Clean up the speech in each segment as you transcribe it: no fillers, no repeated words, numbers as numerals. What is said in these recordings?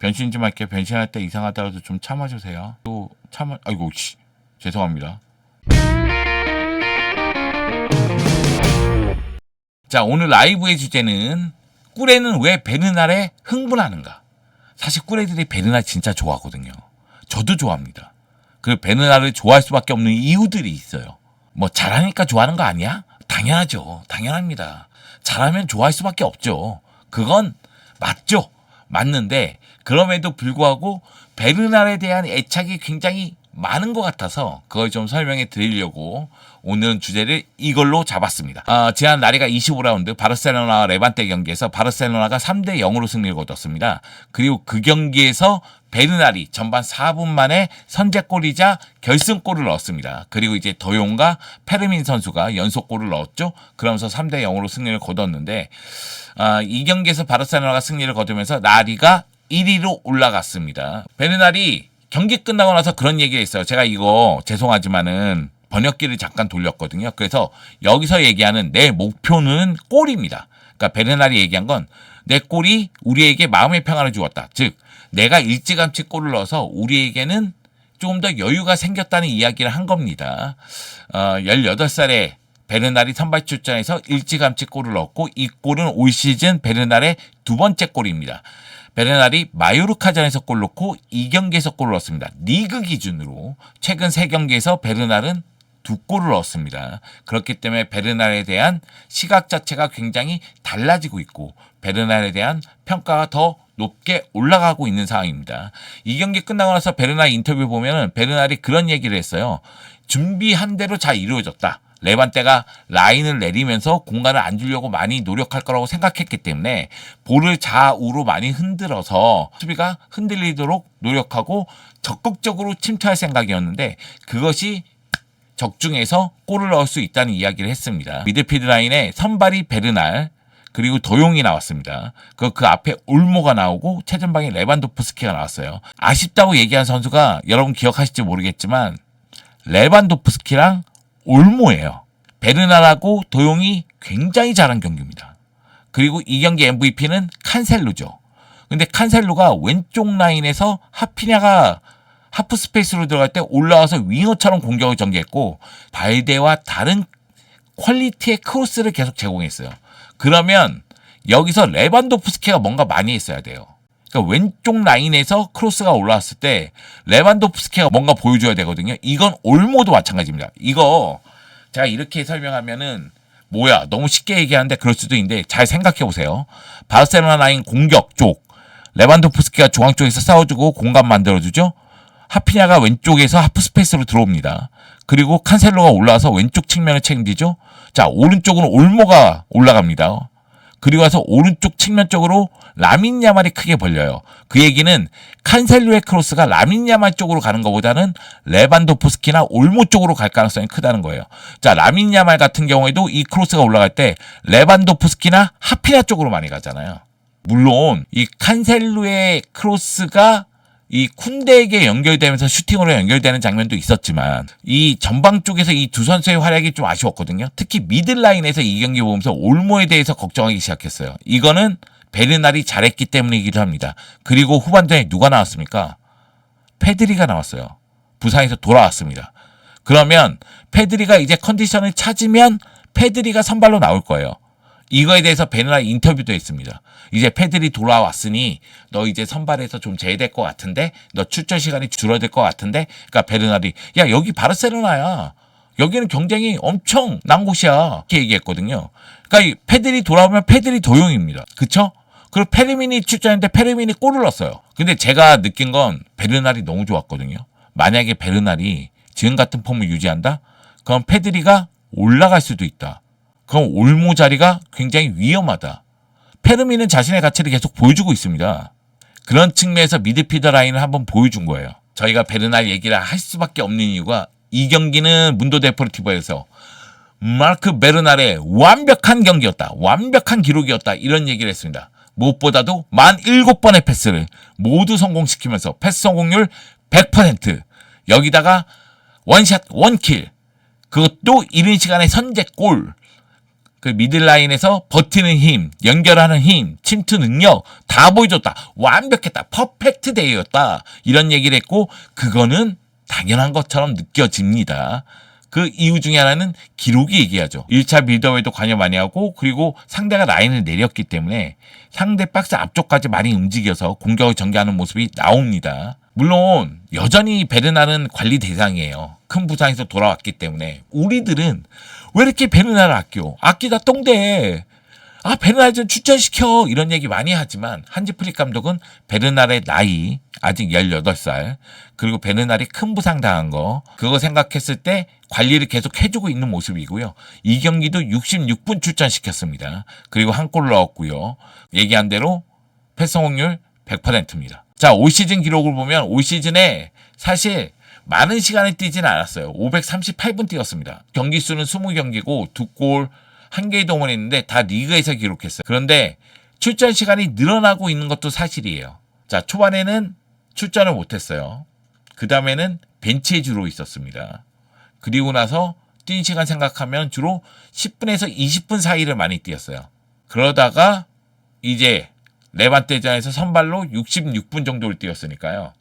변신 좀 할게요. 변신할 때 이상하더라도 좀 참아주세요. 아이고, 죄송합니다. 자, 오늘 라이브의 주제는 꿀애는 왜 베르날에 흥분하는가? 사실 꿀애들이 베르날 진짜 좋아하거든요. 저도 좋아합니다. 그 베르날을 좋아할 수밖에 없는 이유들이 있어요. 뭐 잘하니까 좋아하는 거 아니야? 당연하죠. 당연합니다. 잘하면 좋아할 수밖에 없죠. 그건 맞죠. 맞는데 그럼에도 불구하고 베르날에 대한 애착이 굉장히 많은 것 같아서 그걸 좀 설명해 드리려고 오늘 주제를 이걸로 잡았습니다. 지난 라리가 25라운드 바르셀로나와 레반테 경기에서 바르셀로나가 3대 0으로 승리를 거뒀습니다. 그리고 그 경기에서 베르날이 전반 4분 만에 선제골이자 결승골을 넣었습니다. 그리고 이제 더용과 페르민 선수가 연속골을 넣었죠. 그러면서 3대 0으로 승리를 거뒀는데 이 경기에서 바르셀로나가 승리를 거두면서 라리가 1위로 올라갔습니다. 베르날이 경기 끝나고 나서 그런 얘기를 했어요. 제가 이거 죄송하지만은 번역기를 잠깐 돌렸거든요. 그래서 여기서 얘기하는 내 목표는 골입니다. 그러니까 베르날이 얘기한 건 내 골이 우리에게 마음의 평안을 주었다. 즉 내가 일찌감치 골을 넣어서 우리에게는 조금 더 여유가 생겼다는 이야기를 한 겁니다. 18살에 베르날이 선발 출전해서 일찌감치 골을 넣었고 이 골은 올 시즌 베르날의 두 번째 골입니다. 베르날이 마요르카전에서 골 넣고 2경기에서 골을 넣었습니다. 리그 기준으로 최근 3경기에서 베르날은 2골을 넣었습니다. 그렇기 때문에 베르날에 대한 시각 자체가 굉장히 달라지고 있고 베르날에 대한 평가가 더 높게 올라가고 있는 상황입니다. 이 경기 끝나고 나서 베르날 인터뷰 보면은 베르날이 그런 얘기를 했어요. 준비한 대로 잘 이루어졌다. 레반테가 라인을 내리면서 공간을 안 주려고 많이 노력할 거라고 생각했기 때문에 볼을 좌우로 많이 흔들어서 수비가 흔들리도록 노력하고 적극적으로 침투할 생각이었는데 그것이 적중해서 골을 넣을 수 있다는 이야기를 했습니다. 미드필드 라인에 선발이 베르날 그리고 도용이 나왔습니다. 그 앞에 올모가 나오고 최전방에 레반도프스키가 나왔어요. 아쉽다고 얘기한 선수가 여러분 기억하실지 모르겠지만 레반도프스키랑 올모예요. 베르날하고 도용이 굉장히 잘한 경기입니다. 그리고 이 경기 MVP는 칸셀루죠. 근데 칸셀루가 왼쪽 라인에서 하피냐가 하프 스페이스로 들어갈 때 올라와서 윙어처럼 공격을 전개했고 발데와 다른 퀄리티의 크로스를 계속 제공했어요. 그러면 여기서 레반도프스키가 뭔가 많이 했어야 돼요. 그러니까 왼쪽 라인에서 크로스가 올라왔을 때 레반도프스키가 뭔가 보여줘야 되거든요. 이건 올모도 마찬가지입니다. 이거 제가 이렇게 설명하면은 뭐야 너무 쉽게 얘기하는데 그럴 수도 있는데 잘 생각해 보세요. 바르셀로나 라인 공격 쪽 레반도프스키가 중앙 쪽에서 싸워주고 공간 만들어주죠. 하피냐가 왼쪽에서 하프 스페이스로 들어옵니다. 그리고 칸셀로가 올라와서 왼쪽 측면을 책임지죠. 자, 오른쪽으로 올모가 올라갑니다. 그리고 와서 오른쪽 측면 쪽으로 라민 야말이 크게 벌려요. 그 얘기는 칸셀로의 크로스가 라민 야말 쪽으로 가는 것보다는 레반도프스키나 올모 쪽으로 갈 가능성이 크다는 거예요. 자, 라민 야말 같은 경우에도 이 크로스가 올라갈 때 레반도프스키나 하피냐 쪽으로 많이 가잖아요. 물론 이 칸셀로의 크로스가 이 쿤데에게 연결되면서 슈팅으로 연결되는 장면도 있었지만 이 전방 쪽에서 이 두 선수의 활약이 좀 아쉬웠거든요. 특히 미들라인에서 이 경기 보면서 올모에 대해서 걱정하기 시작했어요. 이거는 베르날이 잘했기 때문이기도 합니다. 그리고 후반전에 누가 나왔습니까? 페드리가 나왔어요. 부상에서 돌아왔습니다. 그러면 페드리가 이제 컨디션을 찾으면 페드리가 선발로 나올 거예요. 이거에 대해서 베르날 인터뷰도 했습니다. 이제 페드리 돌아왔으니 너 이제 선발에서 좀 제외될 것 같은데 너 출전 시간이 줄어들 것 같은데 그러니까 베르날이 야 여기 바르셀로나야. 여기는 경쟁이 엄청 난 곳이야. 이렇게 얘기했거든요. 그러니까 이 페드리 돌아오면 페드리 도용입니다. 그쵸? 그리고 페르민이 출전했는데 페르민이 골을 넣었어요. 근데 제가 느낀 건 베르날이 너무 좋았거든요. 만약에 베르날이 지금 같은 폼을 유지한다? 그럼 페드리가 올라갈 수도 있다. 그럼 올모 자리가 굉장히 위험하다. 페르민은 자신의 가치를 계속 보여주고 있습니다. 그런 측면에서 미드필더 라인을 한번 보여준 거예요. 저희가 베르날 얘기를 할 수밖에 없는 이유가 이 경기는 문도 데포르티보에서 마르크 베르날의 완벽한 경기였다. 완벽한 기록이었다. 이런 얘기를 했습니다. 무엇보다도 17번의 패스를 모두 성공시키면서 패스 성공률 100%. 여기다가 원샷 원킬. 그것도 이른 시간에 선제골. 그 미들라인에서 버티는 힘, 연결하는 힘, 침투 능력 다 보여줬다. 완벽했다. 퍼펙트 데이였다. 이런 얘기를 했고 그거는 당연한 것처럼 느껴집니다. 그 이유 중에 하나는 기록이 얘기하죠. 1차 빌드업에도 관여 많이 하고 그리고 상대가 라인을 내렸기 때문에 상대 박스 앞쪽까지 많이 움직여서 공격을 전개하는 모습이 나옵니다. 물론 여전히 베르날은 관리 대상이에요. 큰 부상에서 돌아왔기 때문에. 우리들은 왜 이렇게 베르날을 아껴? 아끼다 똥대. 베르날 좀 추천시켜. 이런 얘기 많이 하지만 한지 플릭 감독은 베르날의 나이 아직 18살 그리고 베르날이 큰 부상 당한 거 그거 생각했을 때 관리를 계속 해주고 있는 모습이고요. 이 경기도 66분 출전시켰습니다. 그리고 한 골을 넣었고요. 얘기한 대로 패스 성공률 100%입니다. 자, 올 시즌 기록을 보면 올 시즌에 사실 많은 시간을 뛰진 않았어요. 538분 뛰었습니다. 경기 수는 20경기고 2골 1개의 동원했는데 다 리그에서 기록했어요. 그런데 출전 시간이 늘어나고 있는 것도 사실이에요. 자, 초반에는 출전을 못했어요. 그 다음에는 벤치에 주로 있었습니다. 그리고 나서 뛴 시간 생각하면 주로 10분에서 20분 사이를 많이 뛰었어요. 그러다가 이제 레반테전에서 선발로 66분 정도를 뛰었으니까요.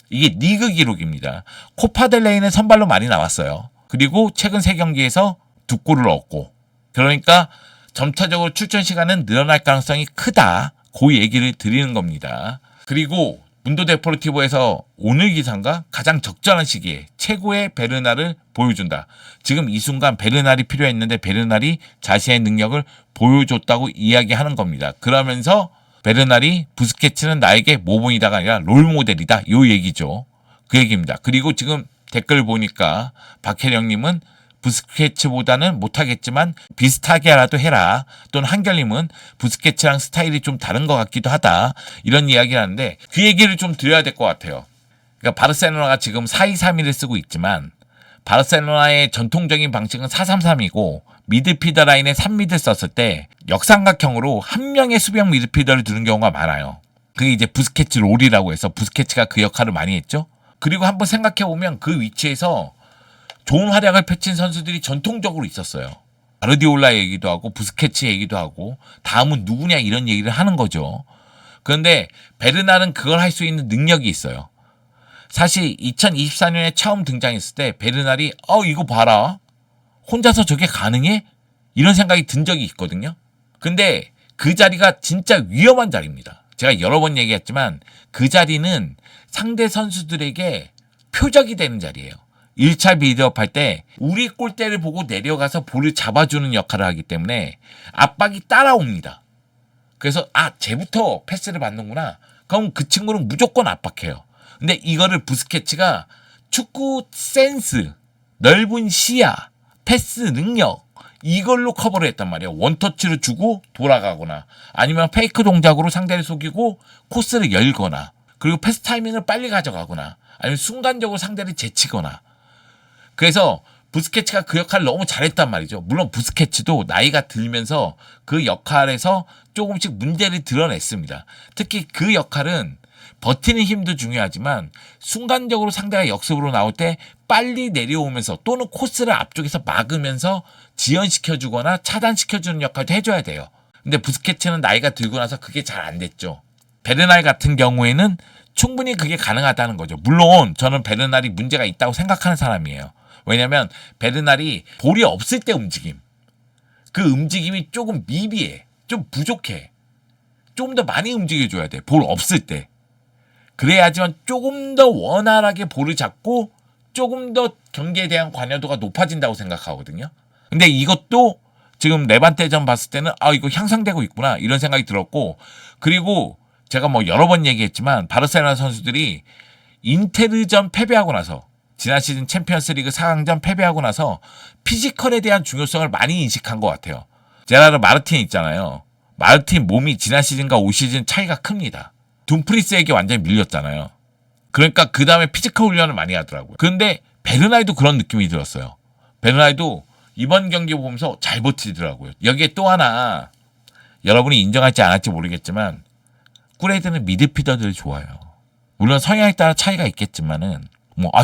이게 리그 기록입니다. 코파델레이는 선발로 많이 나왔어요. 그리고 최근 3경기에서 2골을 넣었고 그러니까 점차적으로 출전 시간은 늘어날 가능성이 크다. 그 얘기를 드리는 겁니다. 그리고 문도 데포르티보에서 오늘 기사인가 가장 적절한 시기에 최고의 베르날을 보여준다. 지금 이 순간 베르날이 필요했는데 베르날이 자신의 능력을 보여줬다고 이야기하는 겁니다. 그러면서 베르날이 부스케츠는 나에게 모범이다가 아니라 롤모델이다. 요 얘기죠. 그 얘기입니다. 그리고 지금 댓글 보니까 박혜령님은 부스케츠보다는 못하겠지만 비슷하게라도 해라. 또는 한결님은 부스케츠랑 스타일이 좀 다른 것 같기도 하다. 이런 이야기를 하는데 그 얘기를 좀 드려야 될 것 같아요. 그러니까 바르셀로나가 지금 4-2-3-1을 쓰고 있지만 바르셀로나의 전통적인 방식은 4-3-3이고 미드필더 라인에 3미드 썼을 때 역삼각형으로 한 명의 수비형 미드필더를 두는 경우가 많아요. 그게 이제 부스케츠 롤이라고 해서 부스케츠가 그 역할을 많이 했죠. 그리고 한번 생각해보면 그 위치에서 좋은 활약을 펼친 선수들이 전통적으로 있었어요. 가르디올라 얘기도 하고 부스케츠 얘기도 하고 다음은 누구냐 이런 얘기를 하는 거죠. 그런데 베르날은 그걸 할 수 있는 능력이 있어요. 사실 2024년에 처음 등장했을 때 베르날이 이거 봐라. 혼자서 저게 가능해? 이런 생각이 든 적이 있거든요. 근데 그 자리가 진짜 위험한 자리입니다. 제가 여러 번 얘기했지만 그 자리는 상대 선수들에게 표적이 되는 자리예요. 1차 빌드업 할 때 우리 골대를 보고 내려가서 볼을 잡아주는 역할을 하기 때문에 압박이 따라옵니다. 그래서 쟤부터 패스를 받는구나. 그럼 그 친구는 무조건 압박해요. 근데 이거를 부스케츠가 축구 센스, 넓은 시야, 패스 능력 이걸로 커버를 했단 말이에요. 원터치를 주고 돌아가거나 아니면 페이크 동작으로 상대를 속이고 코스를 열거나 그리고 패스 타이밍을 빨리 가져가거나 아니면 순간적으로 상대를 제치거나 그래서 부스케츠가 그 역할을 너무 잘했단 말이죠. 물론 부스케츠도 나이가 들면서 그 역할에서 조금씩 문제를 드러냈습니다. 특히 그 역할은 버티는 힘도 중요하지만 순간적으로 상대가 역습으로 나올 때 빨리 내려오면서 또는 코스를 앞쪽에서 막으면서 지연시켜주거나 차단시켜주는 역할도 해줘야 돼요. 근데 부스케츠는 나이가 들고 나서 그게 잘 안 됐죠. 베르날 같은 경우에는 충분히 그게 가능하다는 거죠. 물론 저는 베르날이 문제가 있다고 생각하는 사람이에요. 왜냐면 베르날이 볼이 없을 때 움직임. 그 움직임이 조금 미비해. 좀 부족해. 좀 더 많이 움직여줘야 돼. 볼 없을 때. 그래야지만 조금 더 원활하게 볼을 잡고 조금 더 경기에 대한 관여도가 높아진다고 생각하거든요. 근데 이것도 지금 레반테전 봤을 때는 이거 향상되고 있구나 이런 생각이 들었고 그리고 제가 여러 번 얘기했지만 바르셀로나 선수들이 인테르전 패배하고 나서 지난 시즌 챔피언스리그 4강전 패배하고 나서 피지컬에 대한 중요성을 많이 인식한 것 같아요. 제라르 마르틴 있잖아요. 마르틴 몸이 지난 시즌과 올 시즌 차이가 큽니다. 둠프리스에게 완전히 밀렸잖아요. 그러니까 그 다음에 피지컬 훈련을 많이 하더라고요. 그런데 베르날도 그런 느낌이 들었어요. 베르날도 이번 경기 보면서 잘 버티더라고요. 여기에 또 하나 여러분이 인정할지 안 할지 모르겠지만 꿀애들은 미드필더들이 좋아요. 물론 성향에 따라 차이가 있겠지만은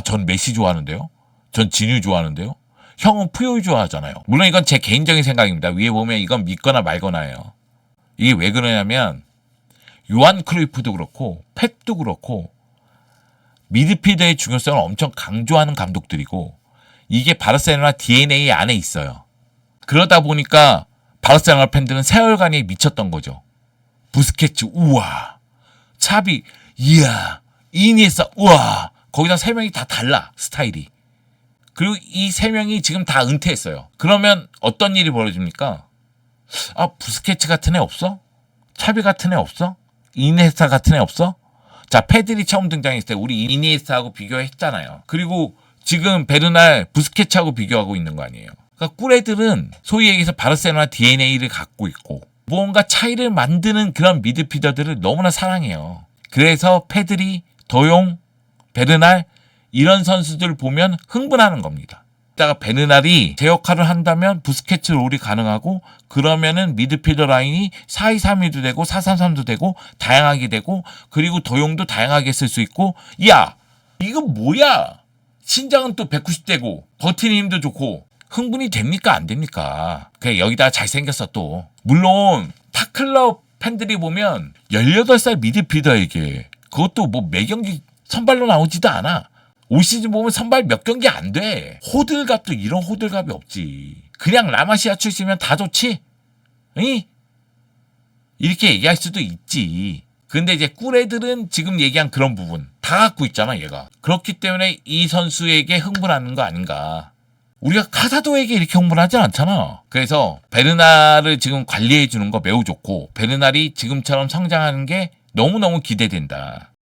전 메시 좋아하는데요. 전 진유 좋아하는데요. 형은 푸요이 좋아하잖아요. 물론 이건 제 개인적인 생각입니다. 위에 보면 이건 믿거나 말거나예요. 이게 왜 그러냐면 요한 크루이프도 그렇고 펩도 그렇고 미드필더의 중요성을 엄청 강조하는 감독들이고 이게 바르셀로나 DNA 안에 있어요. 그러다 보니까 바르셀로나 팬들은 세월간이 미쳤던 거죠. 부스케츠 우와, 차비 이야, 이니에스타 우와. 거기다 세 명이 다 달라 스타일이. 그리고 이 세 명이 지금 다 은퇴했어요. 그러면 어떤 일이 벌어집니까? 아, 부스케츠 같은 애 없어? 차비 같은 애 없어? 이니에스타 같은 애 없어? 자, 페드리 처음 등장했을 때 우리 이니에스타하고 비교했잖아요. 그리고 지금 베르날 부스케츠하고 비교하고 있는 거 아니에요. 그러니까 꿀애들은 소위 얘기해서 바르셀로나 DNA를 갖고 있고 뭔가 차이를 만드는 그런 미드필더들을 너무나 사랑해요. 그래서 페드리, 더용, 베르날 이런 선수들 보면 흥분하는 겁니다. 이따가 베르날이 제 역할을 한다면 부스케츠 롤이 가능하고 그러면은 미드필더 라인이 4-2-3-1도 되고 4-3-3도 되고 다양하게 되고 그리고 더용도 다양하게 쓸 수 있고 야 이건 뭐야 신장은 또 190대고 버티는 힘도 좋고 흥분이 됩니까 안 됩니까? 그래 여기다가 잘생겼어 또. 물론 타클럽 팬들이 보면 18살 미드필더에게 그것도 뭐 매 경기 선발로 나오지도 않아. 올 시즌 보면 선발 몇 경기 안 돼. 호들갑도 이런 호들갑이 없지. 그냥 라마시아 출시면 다 좋지? 응? 이렇게 얘기할 수도 있지. 근데 이제 꿀애들은 지금 얘기한 그런 부분 다 갖고 있잖아 얘가. 그렇기 때문에 이 선수에게 흥분하는 거 아닌가. 우리가 카사도에게 이렇게 흥분하지 않잖아. 그래서 베르날을 지금 관리해 주는 거 매우 좋고 베르날이 지금처럼 성장하는 게 너무너무 기대된다.